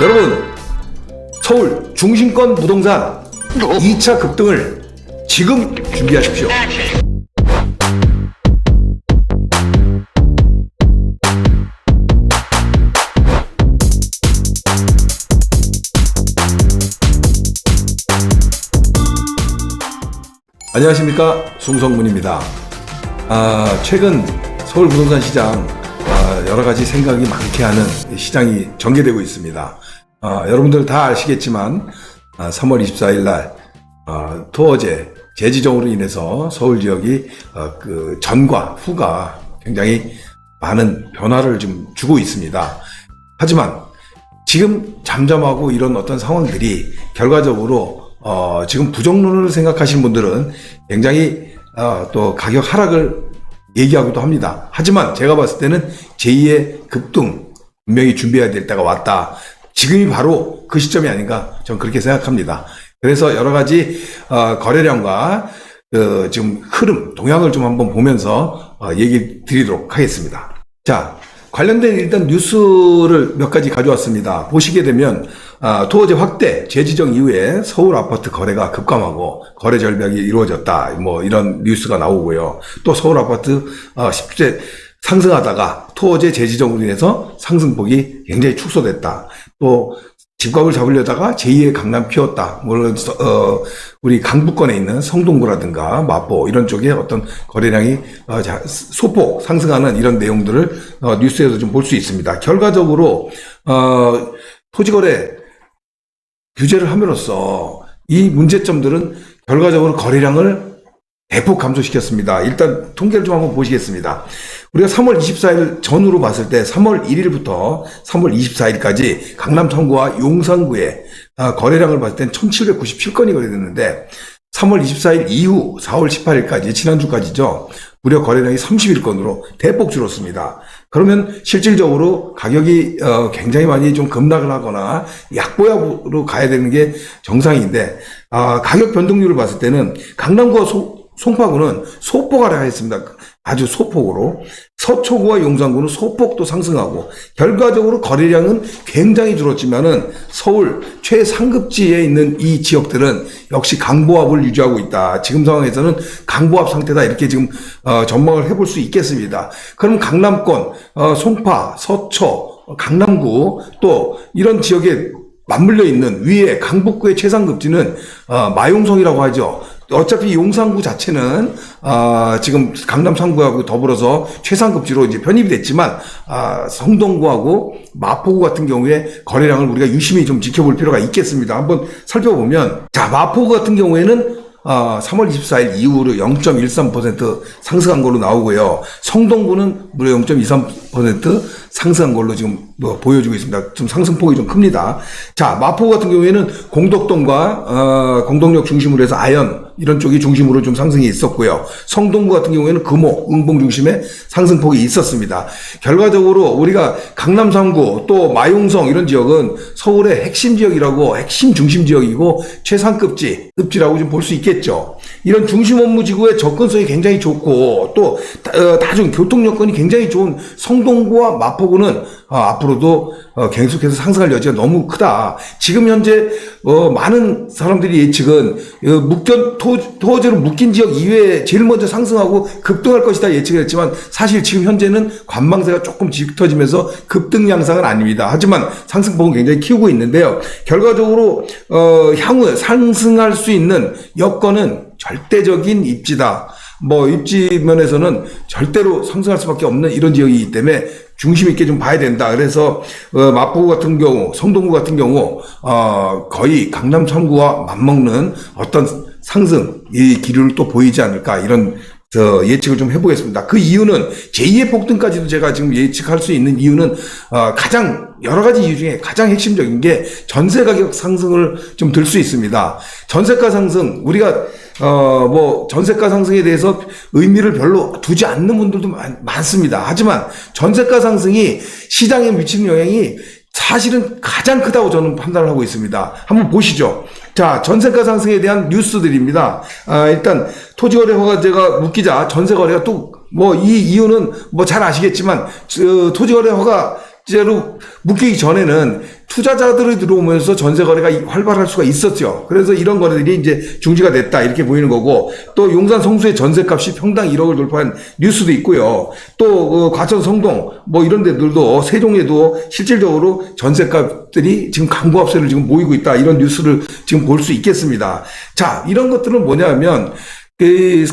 여러분, 서울 중심권 부동산 2차 급등을 지금 준비하십시오. 안녕하십니까, 송성문입니다. 최근 서울 부동산 시장 여러 가지 생각이 많게 하는 시장이 전개되고 있습니다. 여러분들 다 아시겠지만 3월 24일 날 토어제 재지정으로 인해서 서울 지역이 그 전과 후가 굉장히 많은 변화를 좀 주고 있습니다. 하지만 지금 잠잠하고 이런 어떤 상황들이 결과적으로 지금 부정론을 생각하시는 분들은 굉장히 또 가격 하락을 얘기하기도 합니다. 하지만 제가 봤을 때는 제2의 급등 분명히 준비해야 될 때가 왔다. 지금이 바로 그 시점이 아닌가 저는 그렇게 생각합니다. 그래서 여러 가지 거래량과 지금 흐름, 동향을 좀 한번 보면서 얘기 드리도록 하겠습니다. 자, 관련된 일단 뉴스를 몇 가지 가져왔습니다. 보시게 되면 토어제 확대 재지정 이후에 서울 아파트 거래가 급감하고 거래 절벽이 이루어졌다, 뭐 이런 뉴스가 나오고요. 또 서울 아파트 10대 상승하다가 토어제 재지정으로 인해서 상승폭이 굉장히 축소됐다. 또 집값을 잡으려다가 제2의 강남 피웠다. 물론 우리 강북권에 있는 성동구라든가 마포 이런 쪽에 어떤 거래량이 소폭 상승하는 이런 내용들을 뉴스에서 좀 볼 수 있습니다. 결과적으로 토지거래 규제를 함으로써 이 문제점들은 결과적으로 거래량을 대폭 감소시켰습니다. 일단 통계를 좀 한번 보시겠습니다. 우리가 3월 24일 전후로 봤을 때 3월 1일부터 3월 24일까지 강남 청구와 용산구의 거래량을 봤을 땐 1797건이 거래됐는데 3월 24일 이후 4월 18일까지 지난주까지죠. 무려 거래량이 31건으로 대폭 줄었습니다. 그러면 실질적으로 가격이 굉장히 많이 좀 급락을 하거나 약보약으로 가야 되는 게 정상인데 가격 변동률을 봤을 때는 강남구와 송파구는 소폭 하락했습니다. 아주 소폭으로. 서초구와 용산구는 소폭도 상승하고 결과적으로 거래량은 굉장히 줄었지만은 서울 최상급지에 있는 이 지역들은 역시 강보합을 유지하고 있다. 지금 상황에서는 강보합 상태다. 이렇게 지금 전망을 해볼 수 있겠습니다. 그럼 강남권, 송파, 서초, 강남구 또 이런 지역에 맞물려 있는 위에 강북구의 최상급지는 마용성이라고 하죠. 어차피 용산구 자체는 지금 강남 3구하고 더불어서 최상급지로 이제 편입이 됐지만 성동구하고 마포구 같은 경우에 거래량을 우리가 유심히 좀 지켜볼 필요가 있겠습니다. 한번 살펴보면 자, 마포구 같은 경우에는 3월 24일 이후로 0.13% 상승한 걸로 나오고요. 성동구는 무려 0.23% 상승한 걸로 지금 보여주고 있습니다. 좀 상승폭이 좀 큽니다. 자, 마포구 같은 경우에는 공덕동과 공덕역 중심으로 해서 아현 이런 쪽이 중심으로 좀 상승이 있었고요. 성동구 같은 경우에는 금호, 응봉 중심에 상승폭이 있었습니다. 결과적으로 우리가 강남 3구 또 마용성 이런 지역은 서울의 핵심 지역이라고 핵심 중심 지역이고 최상급지라고 좀 볼 수 있겠죠. 이런 중심 업무 지구의 접근성이 굉장히 좋고 또 다중 교통 여건이 굉장히 좋은 성동구와 마포구는 앞으로도 계속해서 상승할 여지가 너무 크다. 지금 현재 많은 사람들이 예측은 토어제로 묶인 지역 이외에 제일 먼저 상승하고 급등할 것이다 예측을 했지만 사실 지금 현재는 관망세가 조금 짙어지면서 급등 양상은 아닙니다. 하지만 상승폭은 굉장히 키우고 있는데요. 결과적으로 향후 상승할 수 있는 여건은 절대적인 입지다. 입지 면에서는 절대로 상승할 수밖에 없는 이런 지역이기 때문에 중심 있게 좀 봐야 된다. 그래서 마포구 같은 경우, 성동구 같은 경우 거의 강남 3구와 맞먹는 어떤 상승 이 기류를 또 보이지 않을까 이런 예측을 좀 해보겠습니다. 그 이유는 제2의 폭등까지도 제가 지금 예측할 수 있는 이유는 가장 여러 가지 이유 중에 가장 핵심적인 게 전세 가격 상승을 좀 들 수 있습니다. 전세가 상승 우리가 전세가 상승에 대해서 의미를 별로 두지 않는 분들도 많습니다. 하지만 전세가 상승이 시장에 미치는 영향이 사실은 가장 크다고 저는 판단을 하고 있습니다. 한번 보시죠. 자, 전세가 상승에 대한 뉴스들입니다. 일단 토지거래 허가제가 묶이자 전세거래가 또 이 이유는 잘 아시겠지만 토지거래 허가 실제로 묶이기 전에는 투자자들이 들어오면서 전세 거래가 활발할 수가 있었죠. 그래서 이런 거래들이 이제 중지가 됐다 이렇게 보이는 거고, 또 용산 성수의 전세값이 평당 1억을 돌파한 뉴스도 있고요. 또 과천 성동 뭐 이런 데들도 세종에도 실질적으로 전세값들이 지금 강보합세를 지금 모이고 있다 이런 뉴스를 지금 볼 수 있겠습니다. 자, 이런 것들은 뭐냐면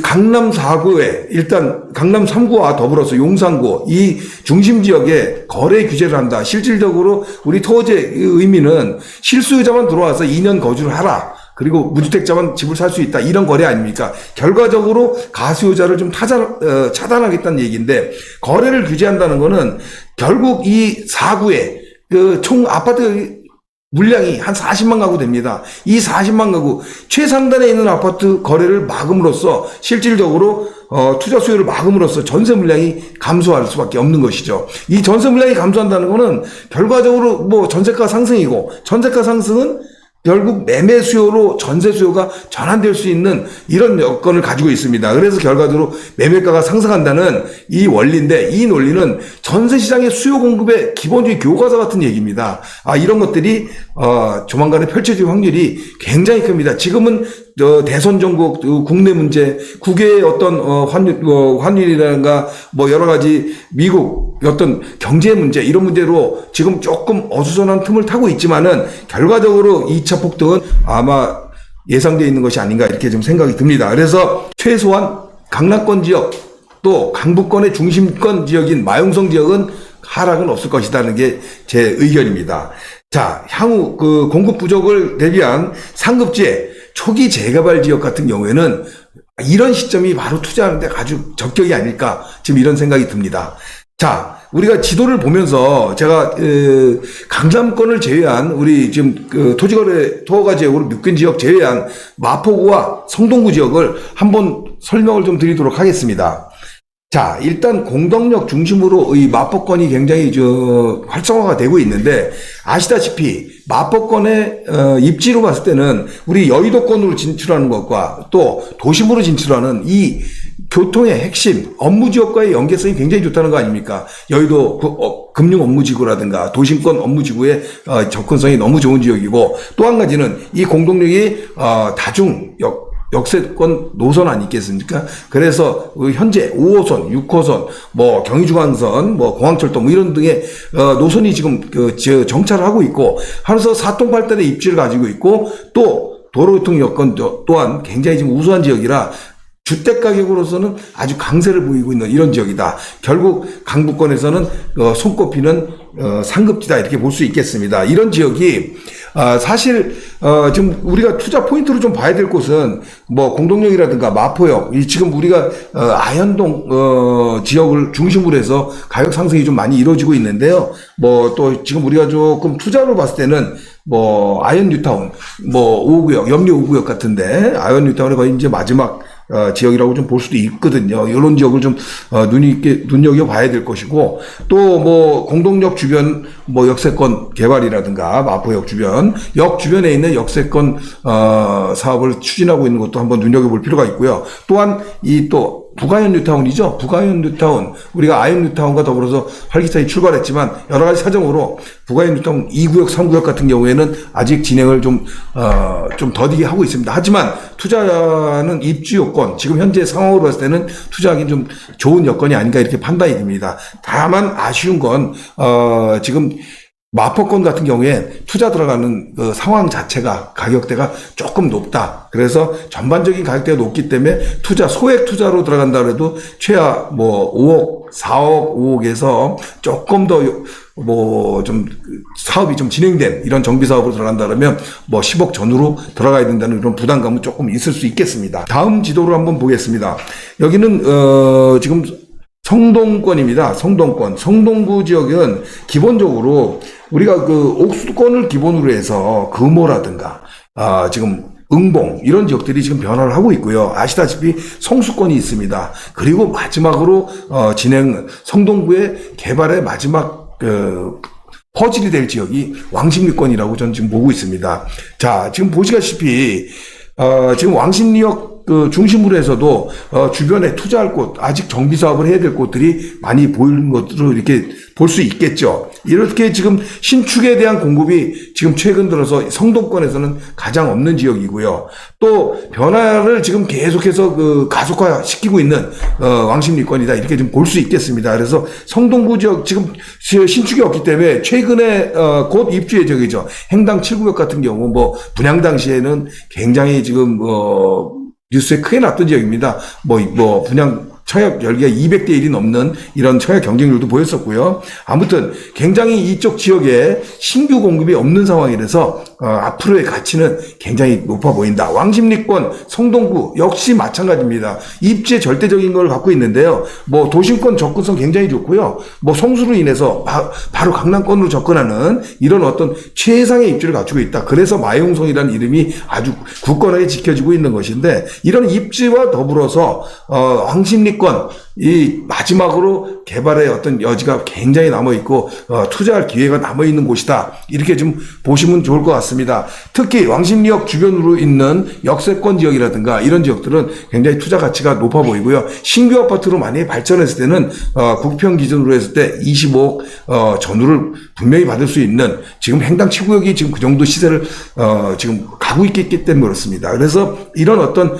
강남 4구에 일단 강남 3구와 더불어서 용산구 이 중심 지역에 거래 규제를 한다. 실질적으로 우리 토지의 의미는 실수요자만 들어와서 2년 거주를 하라. 그리고 무주택자만 집을 살 수 있다. 이런 거래 아닙니까? 결과적으로 가수요자를 좀 차단하겠다는 얘기인데, 거래를 규제한다는 거는 결국 이 4구에 총 아파트 물량이 한 40만 가구 됩니다. 이 40만 가구 최상단에 있는 아파트 거래를 막음으로써 실질적으로 투자 수요를 막음으로써 전세 물량이 감소할 수밖에 없는 것이죠. 이 전세 물량이 감소한다는 것은 결과적으로 뭐 전세가 상승이고, 전세가 상승은 결국 매매 수요로 전세 수요가 전환될 수 있는 이런 여건을 가지고 있습니다. 그래서 결과적으로 매매가가 상승한다는 이 원리인데, 이 논리는 전세 시장의 수요 공급의 기본적인 교과서 같은 얘기입니다. 이런 것들이 조만간에 펼쳐질 확률이 굉장히 큽니다. 지금은 대선 정국 국내 문제, 국외의 어떤 환율이라든가 뭐 여러 가지 미국 어떤 경제 문제 이런 문제로 지금 조금 어수선한 틈을 타고 있지만은 결과적으로 2차 폭등은 아마 예상되어 있는 것이 아닌가 이렇게 좀 생각이 듭니다. 그래서 최소한 강남권 지역 또 강북권의 중심권 지역인 마용성 지역은 하락은 없을 것이라는 게 제 의견입니다. 자, 향후 공급 부족을 대비한 상급지에 초기 재개발 지역 같은 경우에는 이런 시점이 바로 투자하는데 아주 적격이 아닐까 지금 이런 생각이 듭니다. 자, 우리가 지도를 보면서 제가 강남권을 제외한 우리 지금 토지거래 토허가 지역으로 묶인 지역 제외한 마포구와 성동구 지역을 한번 설명을 좀 드리도록 하겠습니다. 자, 일단 공덕역 중심으로 이 마포권이 굉장히 활성화가 되고 있는데, 아시다시피 마포권의 입지로 봤을 때는 우리 여의도권으로 진출하는 것과 또 도심으로 진출하는 이 교통의 핵심 업무 지역과의 연계성이 굉장히 좋다는 거 아닙니까? 여의도 금융 업무지구라든가 도심권 업무지구의 접근성이 너무 좋은 지역이고, 또 한 가지는 이 공동역이 다중 역세권 노선 아니겠습니까? 그래서 현재 5호선, 6호선, 뭐 경의중앙선, 뭐 공항철도 뭐 이런 등의 노선이 지금 정차를 하고 있고, 하면서 사통팔달의 입지를 가지고 있고, 또 도로교통 여건 또한 굉장히 지금 우수한 지역이라 주택 가격으로서는 아주 강세를 보이고 있는 이런 지역이다. 결국 강북권에서는 손꼽히는 상급지다 이렇게 볼 수 있겠습니다. 이런 지역이 사실 지금 우리가 투자 포인트로 좀 봐야 될 곳은 뭐 공동역이라든가 마포역, 지금 우리가 아현동 지역을 중심으로 해서 가격 상승이 좀 많이 이루어지고 있는데요. 뭐 또 지금 우리가 조금 투자로 봤을 때는 뭐 아현 뉴타운, 뭐 5구역, 염리 5구역 같은데 아현 뉴타운의 거의 이제 마지막 지역이라고 좀 볼 수도 있거든요. 이런 지역을 좀 눈여겨봐야 될 것이고, 또 뭐 공동역 주변 뭐 역세권 개발이라든가 마포역 주변, 역 주변에 있는 역세권 사업을 추진하고 있는 것도 한번 눈여겨볼 필요가 있고요. 또한 이 또 북아현 뉴타운이죠. 북아현 뉴타운, 우리가 아현 뉴타운과 더불어서 활기차게 출발했지만 여러 가지 사정으로 북아현 뉴타운 2구역, 3구역 같은 경우에는 아직 진행을 좀 더디게 하고 있습니다. 하지만 투자는 입지 요건, 지금 현재 상황으로 봤을 때는 투자하기는 좀 좋은 여건이 아닌가 이렇게 판단이 됩니다. 다만 아쉬운 건 지금 마포권 같은 경우에 투자 들어가는 상황 자체가 가격대가 조금 높다. 그래서 전반적인 가격대가 높기 때문에 소액 투자로 들어간다 그래도 최하 뭐 5억, 4억, 5억에서 조금 더 뭐 좀 사업이 좀 진행된 이런 정비 사업으로 들어간다 그러면 뭐 10억 전후로 들어가야 된다는 그런 부담감은 조금 있을 수 있겠습니다. 다음 지도를 한번 보겠습니다. 여기는 지금 성동권입니다. 성동권. 성동구 지역은 기본적으로 우리가 옥수권을 기본으로 해서 금호라든가 지금 응봉 이런 지역들이 지금 변화를 하고 있고요. 아시다시피 성수권이 있습니다. 그리고 마지막으로 성동구의 개발의 마지막 퍼즐이 될 지역이 왕십리권이라고 저는 지금 보고 있습니다. 자, 지금 보시다시피 지금 왕십리역 그 중심으로 해서도 주변에 투자할 곳, 아직 정비 사업을 해야 될 곳들이 많이 보이는 것으로 이렇게 볼 수 있겠죠. 이렇게 지금 신축에 대한 공급이 지금 최근 들어서 성동권에서는 가장 없는 지역이고요. 또 변화를 지금 계속해서 그 가속화 시키고 있는 왕십리권이다, 이렇게 좀 볼 수 있겠습니다. 그래서 성동구 지역 지금 신축이 없기 때문에 최근에 곧 입주 예정이죠. 행당 7구역 같은 경우 뭐 분양 당시에는 굉장히 지금 뉴스에 크게 났던 지역입니다. 뭐 분양 청약 열기가 200대 1이 넘는 이런 청약 경쟁률도 보였었고요. 아무튼 굉장히 이쪽 지역에 신규 공급이 없는 상황이라서 앞으로의 가치는 굉장히 높아 보인다. 왕십리권, 성동구 역시 마찬가지입니다. 입지에 절대적인 걸 갖고 있는데요. 뭐 도심권 접근성 굉장히 좋고요. 뭐 성수로 인해서 바로 강남권으로 접근하는 이런 어떤 최상의 입지를 갖추고 있다. 그래서 마용성이라는 이름이 아주 굳건하게 지켜지고 있는 것인데, 이런 입지와 더불어서 왕십리권 이 마지막으로 개발의 어떤 여지가 굉장히 남아있고 투자할 기회가 남아있는 곳이다, 이렇게 좀 보시면 좋을 것 같습니다. 특히 왕십리역 주변으로 있는 역세권 지역이라든가 이런 지역들은 굉장히 투자 가치가 높아 보이고요. 신규 아파트로 만약에 발전했을 때는 국평 기준으로 했을 때 25억 전후를 분명히 받을 수 있는, 지금 행당 7구역이 지금 그 정도 시세를 지금 가고 있기 때문에 그렇습니다. 그래서 이런 어떤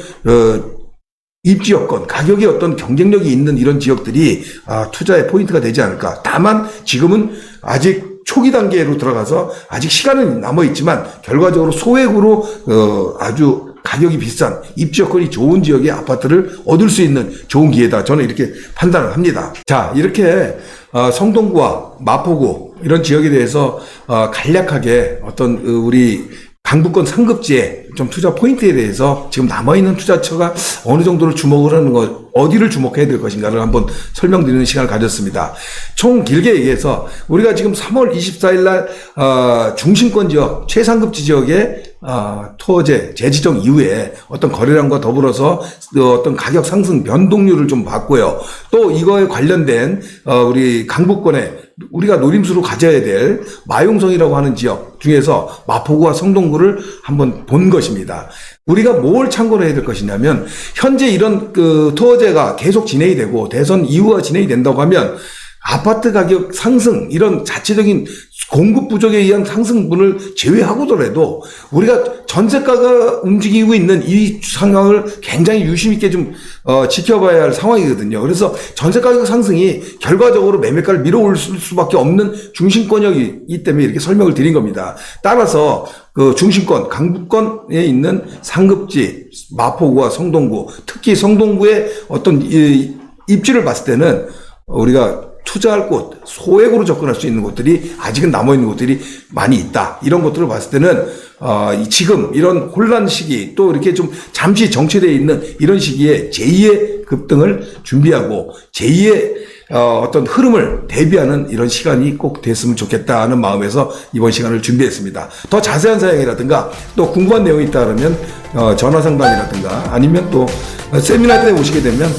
입지 여건, 가격의 어떤 경쟁력이 있는 이런 지역들이 투자의 포인트가 되지 않을까. 다만 지금은 아직 초기 단계로 들어가서 아직 시간은 남아있지만 결과적으로 소액으로 아주 가격이 비싼 입지 여건이 좋은 지역의 아파트를 얻을 수 있는 좋은 기회다, 저는 이렇게 판단을 합니다. 자, 이렇게 성동구와 마포구 이런 지역에 대해서 간략하게 어떤 우리 강북권 상급지에 좀 투자 포인트에 대해서 지금 남아있는 투자처가 어느 정도를 주목을 하는 것, 어디를 주목해야 될 것인가를 한번 설명드리는 시간을 가졌습니다. 총 길게 얘기해서 우리가 지금 3월 24일 날 중심권 지역, 최상급지 지역의 토지 재지정 이후에 어떤 거래량과 더불어서 어떤 가격 상승 변동률을 좀 봤고요. 또 이거에 관련된 우리 강북권에 우리가 노림수로 가져야 될 마용성이라고 하는 지역 중에서 마포구와 성동구를 한번 본 것입니다. 우리가 뭘 참고를 해야 될 것이냐면, 현재 이런 그 토어제가 계속 진행이 되고 대선 이후가 진행이 된다고 하면 아파트 가격 상승, 이런 자체적인 공급 부족에 의한 상승분을 제외하고더라도 우리가 전세가가 움직이고 있는 이 상황을 굉장히 유심 있게 좀 지켜봐야 할 상황이거든요. 그래서 전세가격 상승이 결과적으로 매매가를 밀어올 수밖에 없는 중심권이기 때문에 이렇게 설명을 드린 겁니다. 따라서 그 중심권, 강북권에 있는 상급지, 마포구와 성동구, 특히 성동구의 어떤 입지를 봤을 때는 우리가 투자할 곳, 소액으로 접근할 수 있는 곳들이 아직은 남아있는 곳들이 많이 있다. 이런 것들을 봤을 때는 지금 이런 혼란 시기, 또 이렇게 좀 잠시 정체되어 있는 이런 시기에 제2의 급등을 준비하고 제2의 어떤 흐름을 대비하는 이런 시간이 꼭 됐으면 좋겠다는 마음에서 이번 시간을 준비했습니다. 더 자세한 사항이라든가 또 궁금한 내용이 있다 그러면 전화 상담이라든가 아니면 또 세미나 때 오시게 되면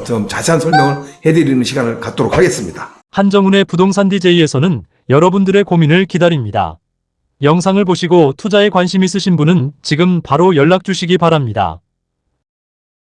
좀 자세한 설명을 해드리는 시간을 갖도록 하겠습니다. 한정훈의 부동산 DJ에서는 여러분들의 고민을 기다립니다. 영상을 보시고 투자에 관심 있으신 분은 지금 바로 연락 주시기 바랍니다.